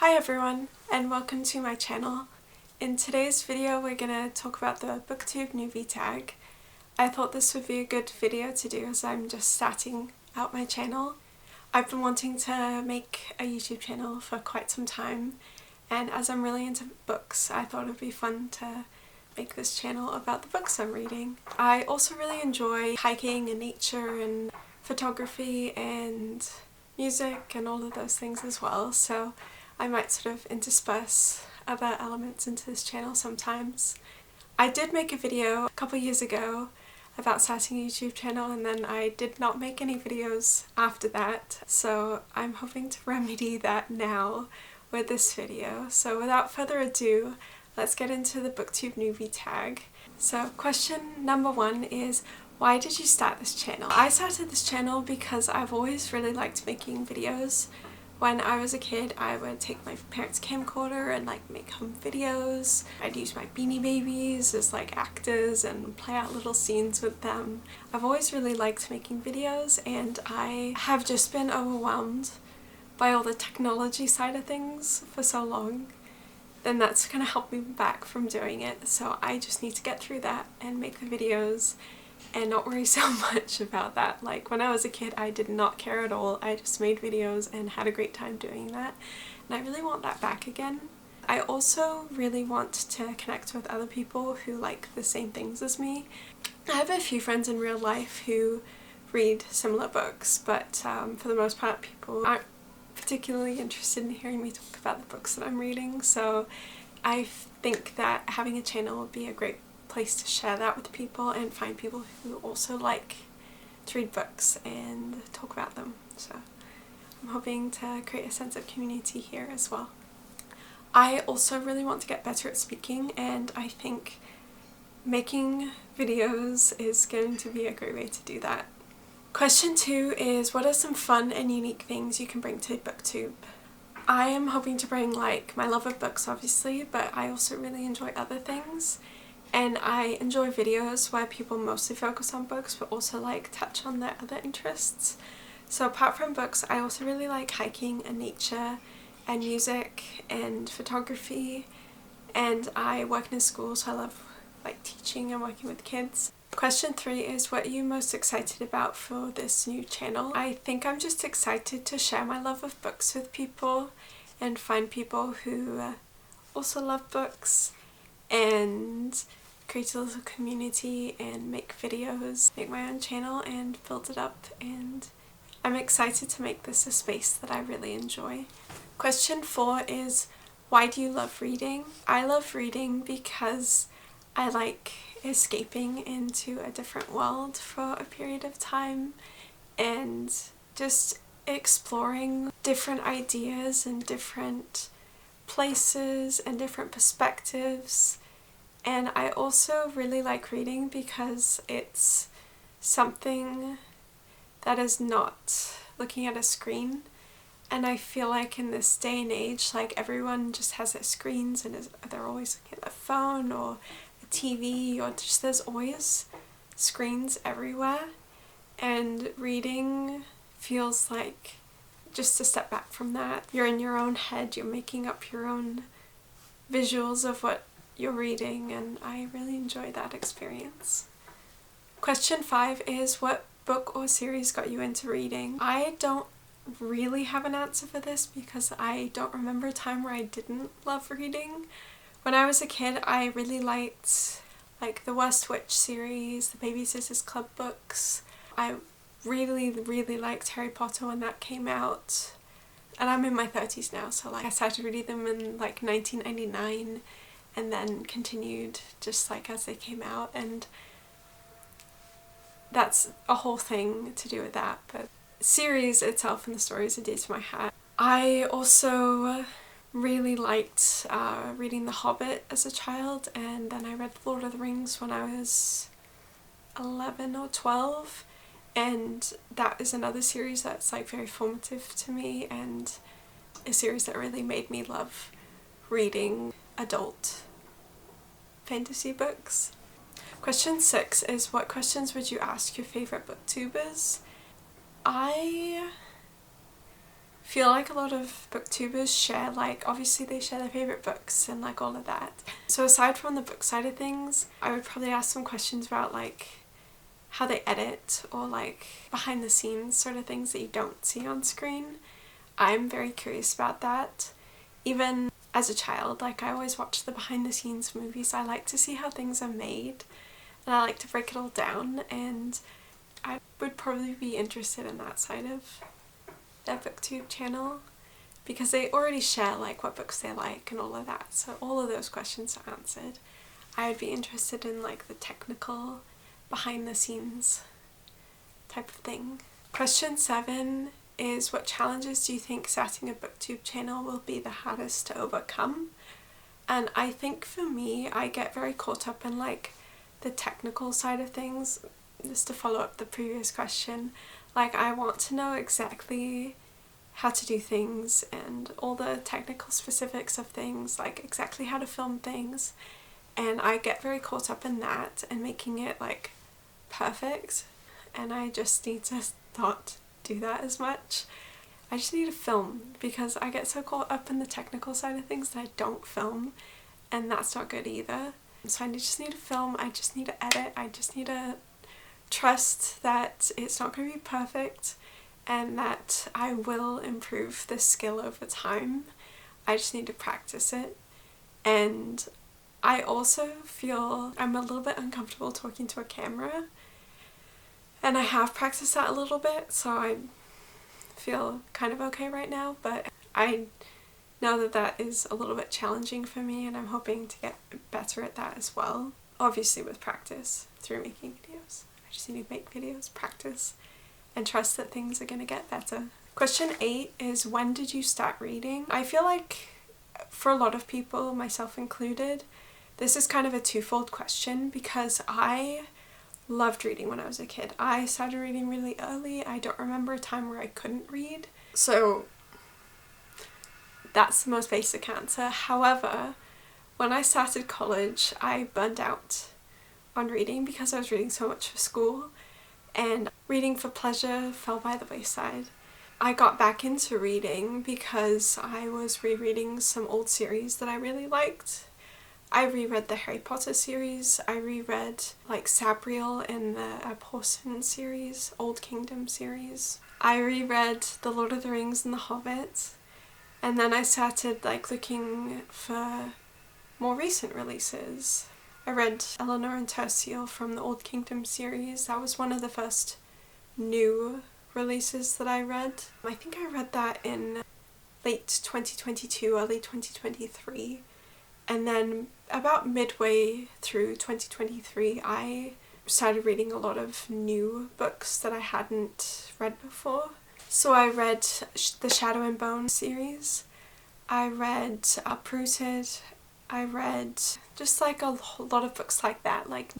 Hi everyone, and welcome to my channel. In today's video we're gonna talk about the Booktube Newbie Tag. I thought this would be a good video to do as I'm just starting out my channel. I've been wanting to make a YouTube channel for quite some time, and as I'm really into books I thought it would be fun to make this channel about the books I'm reading. I also really enjoy hiking and nature and photography and music and all of those things as well, so I might sort of intersperse other elements into this channel sometimes. I did make a video a couple years ago about starting a YouTube channel, and then I did not make any videos after that, so I'm hoping to remedy that now with this video. So without further ado, let's get into the Booktube Newbie Tag. So question number one is, why did you start this channel? I started this channel because I've always really liked making videos. When I was a kid, I would take my parents' camcorder and make home videos. I'd use my Beanie Babies as actors and play out little scenes with them. I've always really liked making videos, and I have just been overwhelmed by all the technology side of things for so long. Then that's kind of helped me back from doing it, so I just need to get through that and make the videos and not worry so much about that. When I was a kid, I did not care at all. I just made videos and had a great time doing that, and I really want that back again. I also really want to connect with other people who like the same things as me. I have a few friends in real life who read similar books, but for the most part people aren't particularly interested in hearing me talk about the books that I'm reading, so I think that having a channel would be a great place to share that with people and find people who also like to read books and talk about them. So I'm hoping to create a sense of community here as well. I also really want to get better at speaking, and I think making videos is going to be a great way to do that. Question 2 is, what are some fun and unique things you can bring to Booktube? I am hoping to bring my love of books obviously, but I also really enjoy other things. And I enjoy videos where people mostly focus on books but also touch on their other interests. So apart from books, I also really like hiking and nature and music and photography, and I work in a school, so I love teaching and working with kids. Question 3 is, what are you most excited about for this new channel? I think I'm just excited to share my love of books with people and find people who also love books and create a little community and make videos, make my own channel and build it up, and I'm excited to make this a space that I really enjoy. Question 4 is, why do you love reading? I love reading because I like escaping into a different world for a period of time and just exploring different ideas and different places and different perspectives. And I also really like reading because it's something that is not looking at a screen, and I feel like in this day and age everyone just has their screens and they're always looking at their phone or a TV, or just there's always screens everywhere, and reading feels like just a step back from that. You're in your own head, you're making up your own visuals of what you're reading, and I really enjoy that experience. Question 5 is, what book or series got you into reading? I don't really have an answer for this because I don't remember a time where I didn't love reading. When I was a kid, I really liked the Worst Witch series, the Baby Sisters Club books. I really liked Harry Potter when that came out, and I'm in my 30s now, so I started reading them in 1999 and then continued just as they came out, and that's a whole thing to do with that, but the series itself and the stories are dear to my heart. I also really liked reading The Hobbit as a child, and then I read Lord of the Rings when I was 11 or 12, and that is another series that's very formative to me, and a series that really made me love reading adult fantasy books. Question 6 is, what questions would you ask your favourite booktubers? I feel like a lot of booktubers share, like, obviously they share their favourite books and like all of that. So aside from the book side of things, I would probably ask some questions about like how they edit, or like behind the scenes sort of things that you don't see on screen. I'm very curious about that. Even as a child, like I always watch the behind the scenes movies. I like to see how things are made and I like to break it all down, and I would probably be interested in that side of their booktube channel because they already share like what books they like and all of that, so all of those questions are answered. I would be interested in like the technical behind the scenes type of thing. Question 7 is, what challenges do you think starting a booktube channel will be the hardest to overcome? And I think for me, I get very caught up in like the technical side of things. Just to follow up the previous question, like I want to know exactly how to do things and all the technical specifics of things, like exactly how to film things, and I get very caught up in that and making it like perfect, and I just need to not do that as much. I just need to film because I get so caught up in the technical side of things that I don't film, and that's not good either. So I just need to film, I just need to edit, I just need to trust that it's not going to be perfect and that I will improve this skill over time. I just need to practice it. And I also feel I'm a little bit uncomfortable talking to a camera, and I have practiced that a little bit, so I feel kind of okay right now, but I know that that is a little bit challenging for me, and I'm hoping to get better at that as well. Obviously with practice through making videos. I just need to make videos, practice, and trust that things are going to get better. Question 8 is, when did you start reading? I feel like for a lot of people, myself included, this is kind of a twofold question because I loved reading when I was a kid. I started reading really early. I don't remember a time where I couldn't read. So that's the most basic answer. However, when I started college, I burned out on reading because I was reading so much for school, and reading for pleasure fell by the wayside. I got back into reading because I was rereading some old series that I really liked. I reread the Harry Potter series, I reread like Sabriel in the Porson series, Old Kingdom series. I reread The Lord of the Rings and The Hobbit, and then I started like looking for more recent releases. I read Eleanor and Tertial from the Old Kingdom series. That was one of the first new releases that I read. I think I read that in late 2022, early 2023. And then about midway through 2023, I started reading a lot of new books that I hadn't read before. So I read the Shadow and Bone series. I read Uprooted. I read just like a lot of books like that, like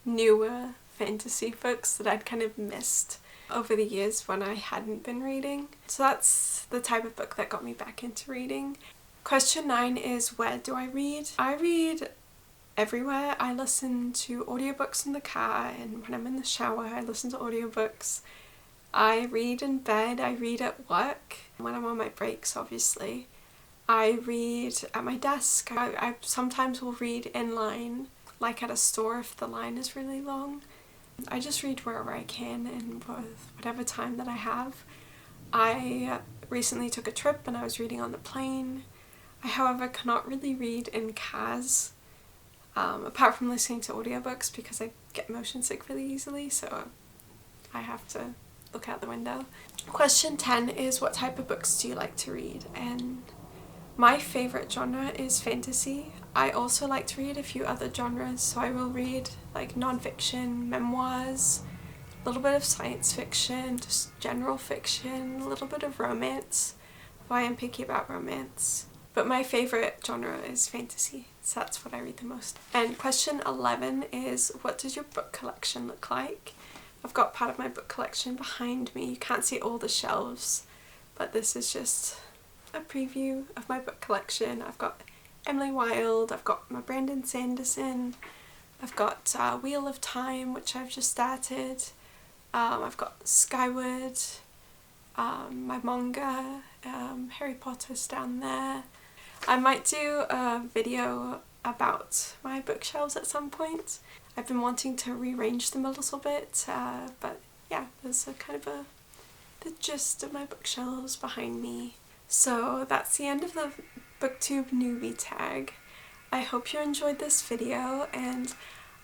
newer fantasy books that I'd kind of missed over the years when I hadn't been reading. So that's the type of book that got me back into reading. Question 9 is, where do I read? I read everywhere. I listen to audiobooks in the car, and when I'm in the shower I listen to audiobooks. I read in bed, I read at work, when I'm on my breaks obviously. I read at my desk. I sometimes will read in line, like at a store if the line is really long. I just read wherever I can and with whatever time that I have. I recently took a trip and I was reading on the plane. I, however, cannot really read in cars, apart from listening to audiobooks because I get motion sick really easily, so I have to look out the window. Question 10 is, what type of books do you like to read? And my favourite genre is fantasy. I also like to read a few other genres, so I will read like non-fiction, memoirs, a little bit of science fiction, just general fiction, a little bit of romance. Though I am picky about romance. But my favourite genre is fantasy, so that's what I read the most. And question 11 is, what does your book collection look like? I've got part of my book collection behind me. You can't see all the shelves, but this is just a preview of my book collection. I've got Emily Wilde, I've got my Brandon Sanderson, I've got Wheel of Time, which I've just started, I've got Skyward, my manga, Harry Potter's down there. I might do a video about my bookshelves at some point. I've been wanting to rearrange them a little bit, but yeah, there's a kind of the gist of my bookshelves behind me. So that's the end of the Booktube Newbie Tag. I hope you enjoyed this video, and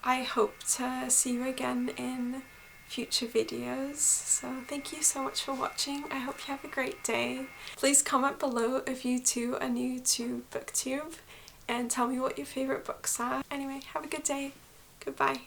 I hope to see you again in future videos. So thank you so much for watching. I hope you have a great day. Please comment below if you too are new to Booktube and tell me what your favourite books are. Anyway, have a good day. Goodbye.